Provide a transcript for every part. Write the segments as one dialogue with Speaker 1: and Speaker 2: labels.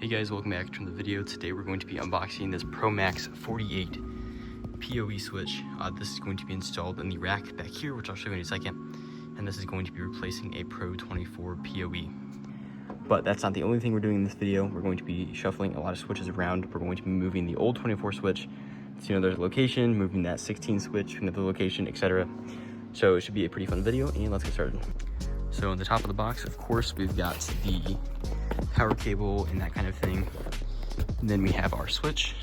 Speaker 1: Hey guys, welcome back to the video. Today we're going to be unboxing this Pro 48 PoE switch. This is going to be installed in the rack back here, which I'll show you in a second. And this is going to be replacing a Pro 24 PoE. But that's not the only thing we're doing in this video. We're going to be shuffling a lot of switches around. We're going to be moving the old 24 switch to another location, moving that 16 switch to another location, etc. So it should be a pretty fun video, and let's get started. So on the top of the box, of course, we've got the power cable and that kind of thing. And then we have our switch.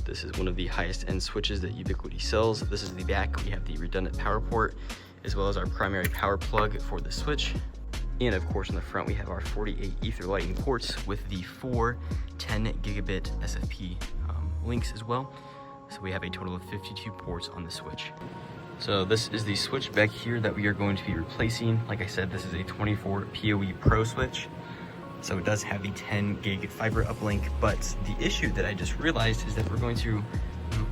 Speaker 1: This is one of the highest end switches that Ubiquiti sells. This is the back. We have the redundant power port, as well as our primary power plug for the switch. And of course, on the front, we have our 48 ether lighting ports with the 4 10 gigabit SFP links as well. So we have a total of 52 ports on the switch. So this is the switch back here that we are going to be replacing. Like I said, this is a 24 PoE Pro switch. So it does have the 10 gig fiber uplink, but the issue that I just realized is that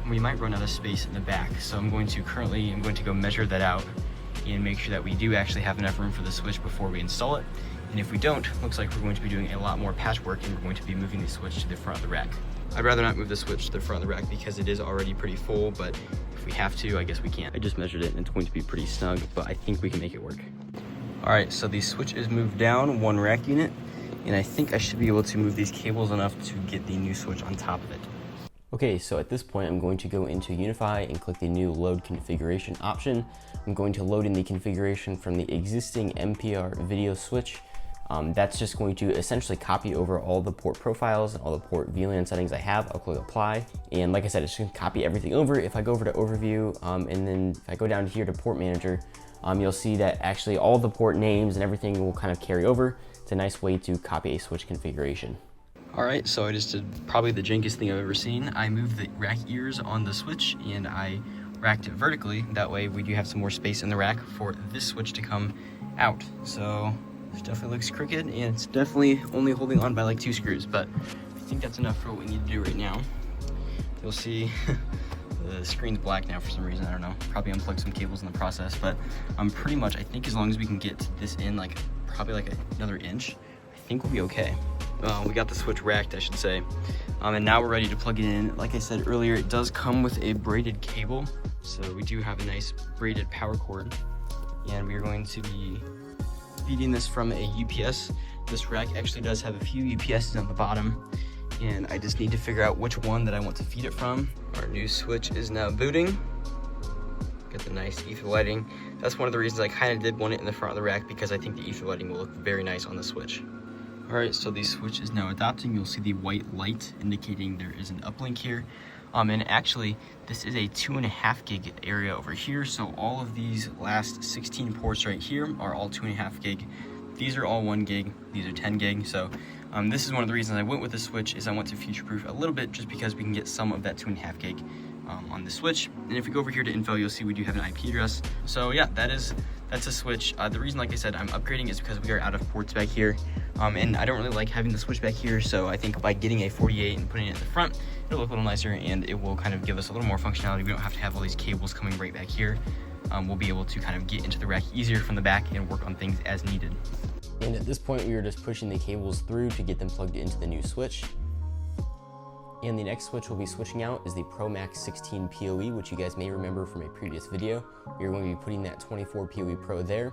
Speaker 1: we might run out of space in the back. So I'm going to go measure that out and make sure that we do actually have enough room for the switch before we install it. And if we don't, looks like we're going to be doing a lot more patchwork, and we're going to be moving the switch to the front of the rack. I'd rather not move the switch to the front of the rack because it is already pretty full, but if we have to, I guess we can. I just measured it and it's going to be pretty snug, but I think we can make it work. All right, so the switch is moved down one rack unit, and I think I should be able to move these cables enough to get the new switch on top of it. Okay, so at this point, I'm going to go into Unify and click the new load configuration option. I'm going to load in the configuration from the existing MPR video switch. That's just going to essentially copy over all the port profiles and all the port VLAN settings I have. I'll click apply. And like I said, it's just gonna copy everything over. If I go over to overview, and then if I go down here to port manager, you'll see that actually all the port names and everything will kind of carry over. It's a nice way to copy a switch configuration. All right, so I just did probably the jankiest thing I've ever seen. I moved the rack ears on the switch and I racked it vertically. That way we do have some more space in the rack for this switch to come out. So this definitely looks crooked, and it's definitely only holding on by like 2 screws, but I think that's enough for what we need to do right now. You'll see the screen's black now for some reason, I don't know. Probably unplugged some cables in the process, but pretty much, I think as long as we can get this in like probably like another inch, I think we'll be okay. We got the switch racked, I should say, and now we're ready to plug it in. Like I said earlier, it does come with a braided cable, so we do have a nice braided power cord, and we are going to be feeding this from a UPS. This rack actually does have a few UPSs on the bottom, and I just need to figure out which one that I want to feed it from. Our new switch is now booting. Got the nice ether lighting. That's one of the reasons I kind of did want it in the front of the rack, because I think the ether lighting will look very nice on the switch. All right, so the switch is now adopting. You'll see the white light indicating there is an uplink here. And actually, this is a 2.5 gig area over here. So all of these last 16 ports right here are all 2.5 gig. These are all 1 gig. These are 10 gig. So this is one of the reasons I went with the switch, is I want to future-proof a little bit, just because we can get some of that 2.5 gig on the switch. And if we go over here to info, you'll see we do have an IP address. So yeah, that's a switch. The reason, like I said, I'm upgrading is because we are out of ports back here. And I don't really like having the switch back here, so I think by getting a 48 and putting it in the front, it'll look a little nicer, and it will kind of give us a little more functionality. We don't have to have all these cables coming right back here. We'll be able to kind of get into the rack easier from the back and work on things as needed. And at this point, we are just pushing the cables through to get them plugged into the new switch. And the next switch we'll be switching out is the Pro 16 PoE, which you guys may remember from a previous video. We're going to be putting that 24 PoE Pro there.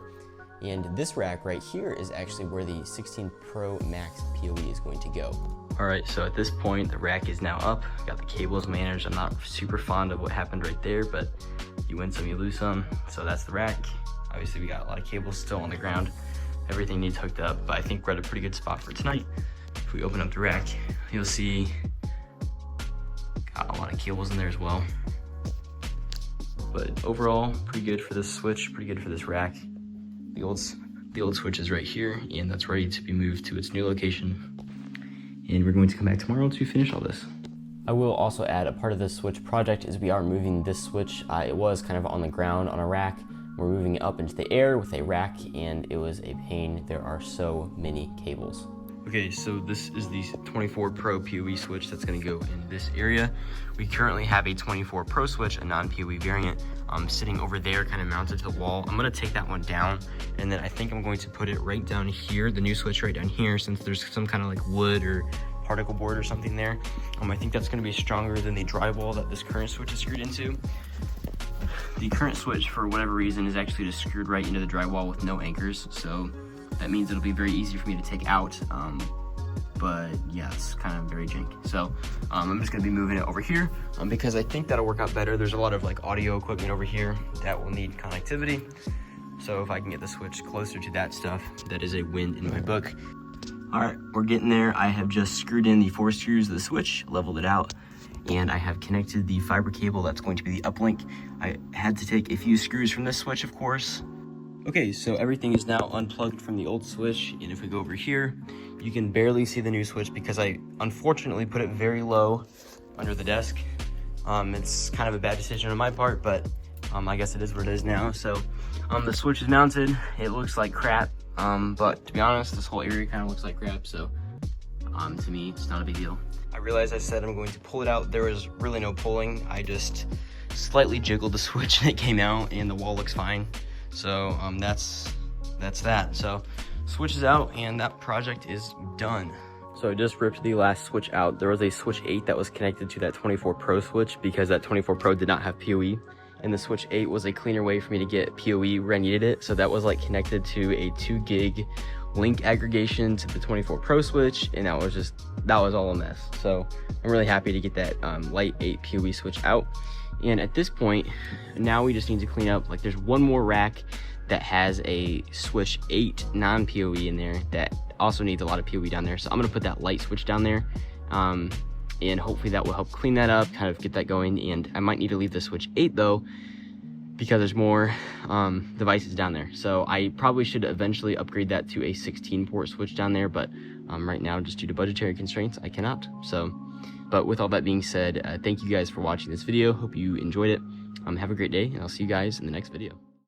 Speaker 1: And this rack right here is actually where the 16 Pro Max PoE is going to go. All right, so at this point, the rack is now up. Got the cables managed. I'm not super fond of what happened right there, but you win some, you lose some. So that's the rack. Obviously, we got a lot of cables still on the ground. Everything needs hooked up, but I think we're at a pretty good spot for tonight. If we open up the rack, you'll see got a lot of cables in there as well. But overall, pretty good for this switch, pretty good for this rack. The old switch is right here, and that's ready to be moved to its new location. And we're going to come back tomorrow to finish all this. I will also add, a part of this switch project is we are moving this switch. It was kind of on the ground on a rack. We're moving it up into the air with a rack, and it was a pain. There are so many cables. Okay, so this is the 24 Pro PoE switch that's gonna go in this area. We currently have a 24 Pro switch, a non-PoE variant, sitting over there, kind of mounted to the wall. I'm gonna take that one down, and then I think I'm going to put it right down here, the new switch right down here, since there's some kind of like wood or particle board or something there. I think that's going to be stronger than the drywall that this current switch is screwed into. The current switch, for whatever reason, is actually just screwed right into the drywall with no anchors, so that means it'll be very easy for me to take out. But yeah, it's kind of very janky. So I'm just gonna be moving it over here because I think that'll work out better. There's a lot of like audio equipment over here that will need connectivity. So if I can get the switch closer to that stuff, that is a win in my book. All right, we're getting there. I have just screwed in the 4 screws of the switch, leveled it out, and I have connected the fiber cable that's going to be the uplink. I had to take a few screws from this switch, of course. Okay, so everything is now unplugged from the old switch, and if we go over here, you can barely see the new switch because I unfortunately put it very low under the desk. It's kind of a bad decision on my part, but I guess it is what it is now. So the switch is mounted. It looks like crap, but to be honest, this whole area kind of looks like crap, so to me, it's not a big deal. I realized I said I'm going to pull it out. There was really no pulling. I just slightly jiggled the switch and it came out, and the wall looks fine. So that's that. So switch is out and that project is done. So I just ripped the last switch out. There was a switch 8 that was connected to that 24 Pro switch because that 24 Pro did not have PoE, and the switch 8 was a cleaner way for me to get PoE where I needed it. So that was like connected to a 2 gig link aggregation to the 24 Pro switch, and that was all a mess. So I'm really happy to get that light 8 PoE switch out. And at this point, now we just need to clean up, like there's one more rack that has a switch 8 non-PoE in there that also needs a lot of PoE down there. So I'm gonna put that light switch down there, and hopefully that will help clean that up, kind of get that going. And I might need to leave the switch 8 though, because there's more devices down there. So I probably should eventually upgrade that to a 16 port switch down there, but right now, just due to budgetary constraints, I cannot. But with all that being said, thank you guys for watching this video. Hope you enjoyed it. Have a great day, and I'll see you guys in the next video.